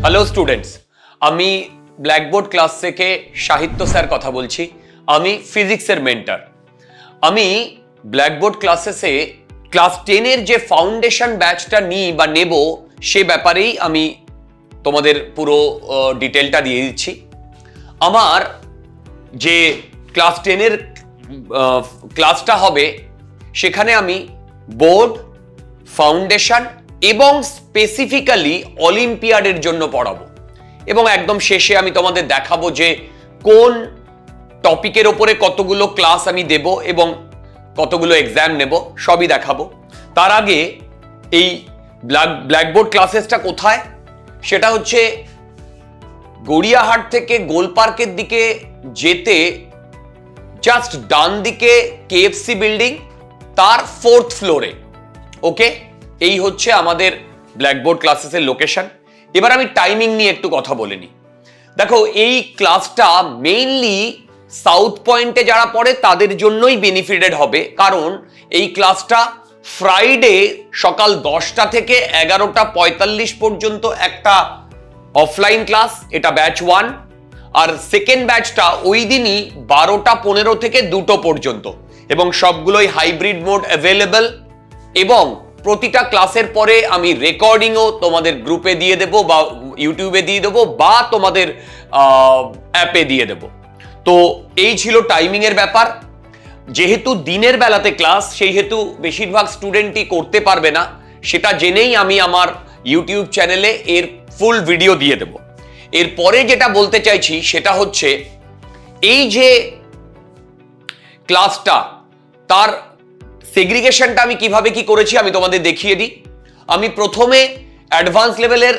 Hello students, আমি blackboard class থেকে সাহিত্য স্যার কথা বলছি। আমি ফিজিক্সের মেন্টর। আমি ব্ল্যাকবোর্ড ক্লাসেসে ক্লাস 10-এর যে ফাউন্ডেশন ব্যাচটা নিই বা নেব সে ব্যাপারেই আমি তোমাদের পুরো ডিটেলটা দিয়ে দিচ্ছি। আমার যে ক্লাস 10-এর ক্লাসটা হবে সেখানে আমি বোর্ড, ফাউন্ডেশন এবং স্পেসিফিক্যালি অলিম্পিয়াডের জন্য পড়াবো এবং একদম শেষে আমি তোমাদের দেখাবো যে কোন টপিকের ওপরে কতগুলো ক্লাস আমি দেব এবং কতগুলো এক্সাম নেব, সবই দেখাবো। তার আগে এই ব্ল্যাকবোর্ড ক্লাসেসটা কোথায়, সেটা হচ্ছে গড়িয়াহাট থেকে গোলপার্কের দিকে যেতে জাস্ট ডান দিকে কেএফসি বিল্ডিং, তার 4th ফ্লোরে। ওকে, এই হচ্ছে আমাদের ব্ল্যাকবোর্ড ক্লাসেসের লোকেশন। এবার আমি টাইমিং নিয়ে একটু কথা বলে নিই। দেখো, এই ক্লাসটা মেইনলি সাউথ পয়েন্টে যারা পড়ে তাদের জন্যই বেনিফিটেড হবে, কারণ এই ক্লাসটা ফ্রাইডে সকাল 10টা থেকে 11:45 পর্যন্ত একটা অফলাইন ক্লাস, এটা ব্যাচ 1, আর সেকেন্ড ব্যাচটা ওই দিনই 12:15 থেকে 2টো পর্যন্ত, এবং সবগুলোই হাইব্রিড মোড অ্যাভেলেবল। এবং প্রতিটা ক্লাসের পরে আমি রেকর্ডিংও তোমাদের গ্রুপে দিয়ে দেবো বা ইউটিউবে দিয়ে দেবো বা তোমাদের অ্যাপে দিয়ে দেবো। তো এই ছিল টাইমিংয়ের ব্যাপার। যেহেতু দিনের বেলাতে ক্লাস, সেই হেতু বেশিরভাগ স্টুডেন্টই করতে পারবে না, সেটা জেনেই আমি আমার ইউটিউব চ্যানেলে এর ফুল ভিডিও দিয়ে দেব। এরপরে যেটা বলতে চাইছি সেটা হচ্ছে এই যে ক্লাসটা, তার সেগ্রিগেশনটা আমি কিভাবে কি করেছি আমি তোমাদের দেখিয়ে দিই। আমি প্রথমে অ্যাডভান্স লেভেলের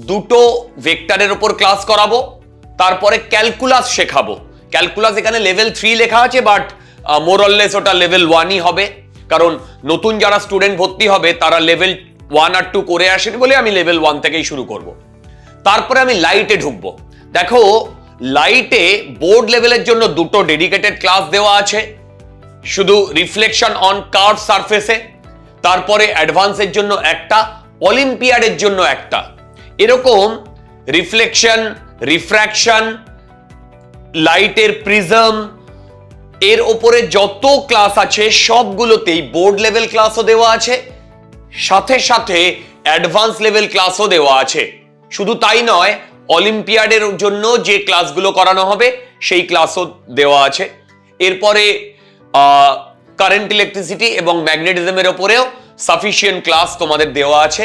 2টো ভেক্টরের উপর ক্লাস করাবো, তারপরে ক্যালকুলাস শেখাবো। ক্যালকুলাস এখানে লেভেল 3 লেখা আছে, বাট মোরললেস ওটা লেভেল 1ই হবে, কারণ নতুন যারা স্টুডেন্ট ভর্তি হবে তারা লেভেল 1 আর 2 করে আসেনি বলে আমি লেভেল 1 থেকেই শুরু করব। তারপরে আমি লাইটে ঢুকবো। দেখো, লাইটে বোর্ড লেভেলের জন্য 2টো ডেডিকেটেড ক্লাস দেওয়া আছে, শুধু রিফ্লেকশন অন কার্ভ সারফেসে, তারপরে অ্যাডভান্সের জন্য একটা, অলিম্পিয়াডের জন্য একটা। এরকম রিফ্লেকশন, রিফ্র্যাকশন, লাইটের প্রিজম, এর ওপরে যত ক্লাস আছে সবগুলোতেই বোর্ড লেভেল ক্লাসও দেওয়া আছে, সাথে সাথে অ্যাডভান্স লেভেল ক্লাসও দেওয়া আছে। শুধু তাই নয়, অলিম্পিয়াডের জন্য যে ক্লাসগুলো করানো হবে সেই ক্লাসও দেওয়া আছে। এরপরে কারেন্ট ইলেকট্রিসিটি এবং ম্যাগনেটিজমের ওপরেও সাফিসিয়েন্ট ক্লাস তোমাদের দেওয়া আছে।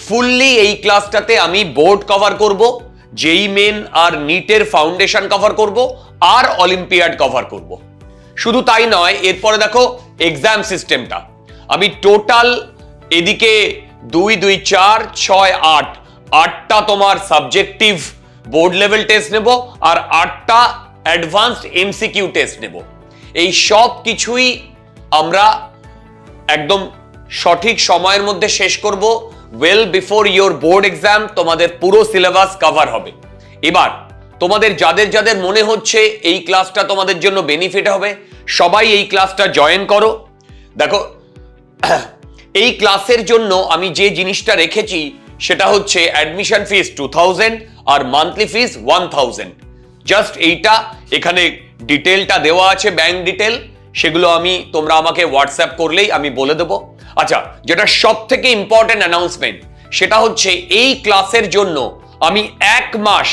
ফুললি এই ক্লাসটাতে আমি বোর্ড কভার করব, জেই মেন আর নিটের ফাউন্ডেশন কভার করব, আর অলিম্পিয়াড কভার করব। শুধু তাই নয়, এরপরে দেখো এক্সাম সিস্টেমটা। আমি টোটাল এদিকে 2, 2, 4, 6, 8টা তোমার সাবজেক্টিভ বোর্ড লেভেল টেস্ট নেব, আর 8টা অ্যাডভান্সড এমসিকিউ টেস্ট নেব। এই সব কিছুই আমরা একদম সঠিক সময়ের মধ্যে শেষ করব। Well before your board exam তোমাদের পুরো সিলেবাস কভার হবে। এবার তোমাদের যাদের যাদের মনে হচ্ছে এই ক্লাসটা তোমাদের জন্য বেনিফিট হবে, সবাই এই ক্লাসটা জয়েন করো। দেখো, এই ক্লাসের জন্য আমি যে জিনিসটা রেখেছি সেটা হচ্ছে অ্যাডমিশন ফিস 2000 আর মান্থলি ফিস 1000। জাস্ট এইটা, এখানে ডিটেলটা দেওয়া আছে, ব্যাংক ডিটেল, সেগুলো তোমরা আমাকে হোয়াটসঅ্যাপ করলেই আমি বলে দেবো। আচ্ছা, যেটা সব থেকে ইম্পর্টেন্ট অ্যানাউন্সমেন্ট সেটা হচ্ছে এই ক্লাসের জন্য আমি 1 মাস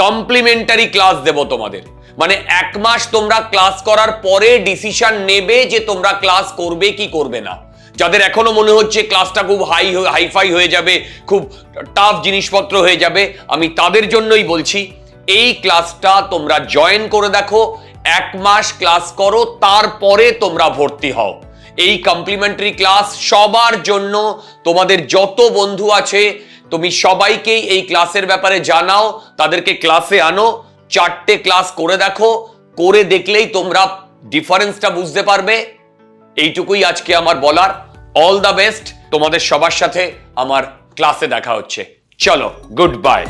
কমপ্লিমেন্টারি ক্লাস দেব তোমাদের। মানে 1 মাস তোমরা ক্লাস করার পরে ডিসিশন নেবে যে তোমরা ক্লাস করবে কি করবে না। যাদের এখনো মনে হচ্ছে ক্লাসটা খুব হাইফাই হয়ে যাবে, খুব টাফ জিনিসপত্র হয়ে যাবে, আমি তাদের জন্যই বলছি এই ক্লাসটা তোমরা জয়েন করে দেখো, 1 মাস ক্লাস করো, তারপরে তোমরা ভর্তি হও। এই কমপ্লিমেন্টারি ক্লাস সবার জন্য। তোমাদের যত বন্ধু আছে তুমি সবাইকেই এই ক্লাসের ব্যাপারে জানাও, তাদেরকে ক্লাসে আনো, 4টে ক্লাস করে দেখো, করে দেখলেই তোমরা ডিফারেন্সটা বুঝতে পারবে। এইটুকুই আজকে আমার বলার। অল দ্য বেস্ট, তোমাদের সবার সাথে আমার ক্লাসে দেখা হচ্ছে। চলো, গুড বাই।